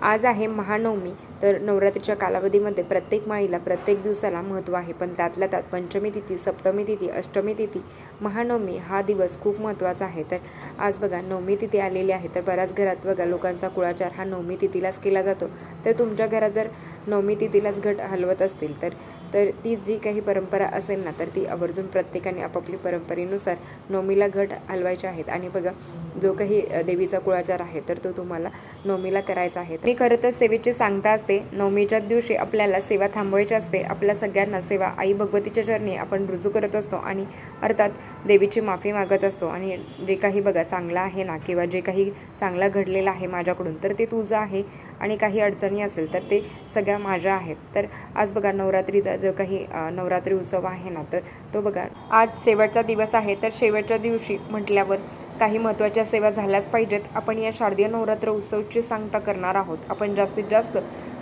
आज आहे महानवमी। तर नवरात्रीच्या कालावधीमध्ये प्रत्येक माळीला प्रत्येक दिवसाला महत्त्व आहे, पण त्यातल्या त्यात पंचमी तिथी, सप्तमी तिथी, अष्टमी तिथी, महानवमी हा दिवस खूप महत्त्वाचा आहे। तर आज बघा नवमी तिथी आलेली आहे, तर बऱ्याच घरात बघा लोकांचा कुळाचार हा नवमी तिथीलाच केला जातो। तर तुमच्या घरात जर नवमी तिथीलाच घट हलवत असतील तर ती जी काही परंपरा असेल ना, तर ती आवर्जून प्रत्येकाने आपापली परंपरेनुसार नवमीला घट हलवायचे आहेत। आणि बघा जो काही देवीचा कुळाचार आहे तर तो तुम्हाला नवमीला करायचा आहे। मी खरं तर सेवेची सांगता असते, नवमीच्या दिवशी आपल्याला सेवा थांबवायची असते। आपल्या सगळ्यांना सेवा आई भगवतीच्या चरणी आपण रुजू करत असतो आणि अर्थात देवीची माफी मागत असतो। आणि जे काही बघा चांगलं आहे ना, किंवा जे काही चांगलं घडलेलं आहे माझ्याकडून तर ते तुझं आहे, आणि काही अडचणी असेल तर ते सगळ्या माझ्या आहेत। तर आज बघा नवरात्रीचा जो काही नवरात्री उत्सव आहे ना, तर तो बघा आज शेवटचा दिवस आहे। तर शेवटच्या दिवशी म्हटल्यावर काही महत्त्वाच्या सेवा झाल्याच पाहिजेत। आपण या शारदीय नवरात्र उत्सवची सांगता करणार आहोत। आपण जास्तीत जास्त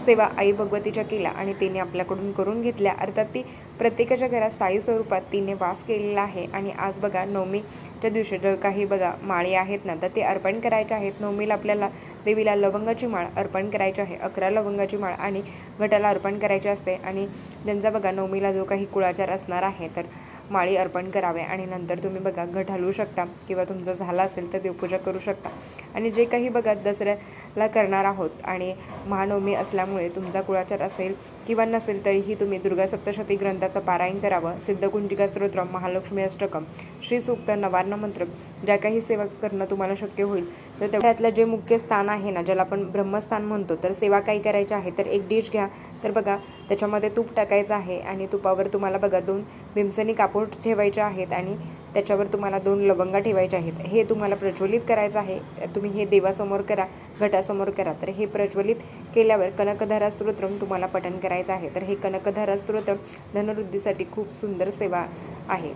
सेवा आई भगवतीच्या केल्या आणि तिने आपल्याकडून करून घेतल्या, अर्थात ती प्रत्येकाच्या घरात स्थायी स्वरूपात तिने वास केलेला आहे। आणि आज बघा नवमीच्या दिवशी जर काही बघा माळी आहेत ना, तर ते अर्पण करायचे आहेत। नवमीला आपल्याला देवीला लवंगाची माळ अर्पण करायची आहे, 11 लवंगाची माळ आणि घटाला अर्पण करायची असते। आणि त्यांचा बघा नवमीला जो काही कुळाचार असणार आहे तर माळी अर्पण करावे, आणि नंतर तुम्ही बघा घट हलवू शकता, किंवा तुमचं झालं असेल तर देवपूजा करू शकता। आणि जे काही बघा दसऱ्याला करणार आहोत आणि महानवमी असल्यामुळे तुमचा कुळाचार असेल किंवा नसेल तरीही तुम्ही दुर्गा सप्तशती ग्रंथाचं पारायण करावं। सिद्धकुंजिका स्तोत्र, महालक्ष्मी अष्टकम, श्री सूक्त, नवार्ण मंत्र, ज्या काही सेवा करणं तुम्हाला शक्य होईल तर त्यातलं जे मुख्य स्थान आहे ना, ज्याला आपण ब्रह्मस्थान म्हणतो, तर सेवा काय करायची आहे तर एक डिश घ्या। तर बघा त्याच्यामध्ये तूप टाकायचं आहे आणि तुपावर तुम्हाला बघा 2 भीमसेनी कापूर ठेवायचे आहेत आणि त्याच्यावर तुम्हाला 2 लवंगा ठेवायच्या आहेत। हे तुम्हाला प्रज्वलित करायचं आहे। तुम्ही हे देवासमोर करा, घटासमोर करा। तर हे प्रज्वलित केल्यावर कनकधारा स्तोत्रम तुम्हाला पठण करायचं आहे। तर हे कनकधारा स्तोत्र धनवृद्धीसाठी खूप सुंदर सेवा आहे।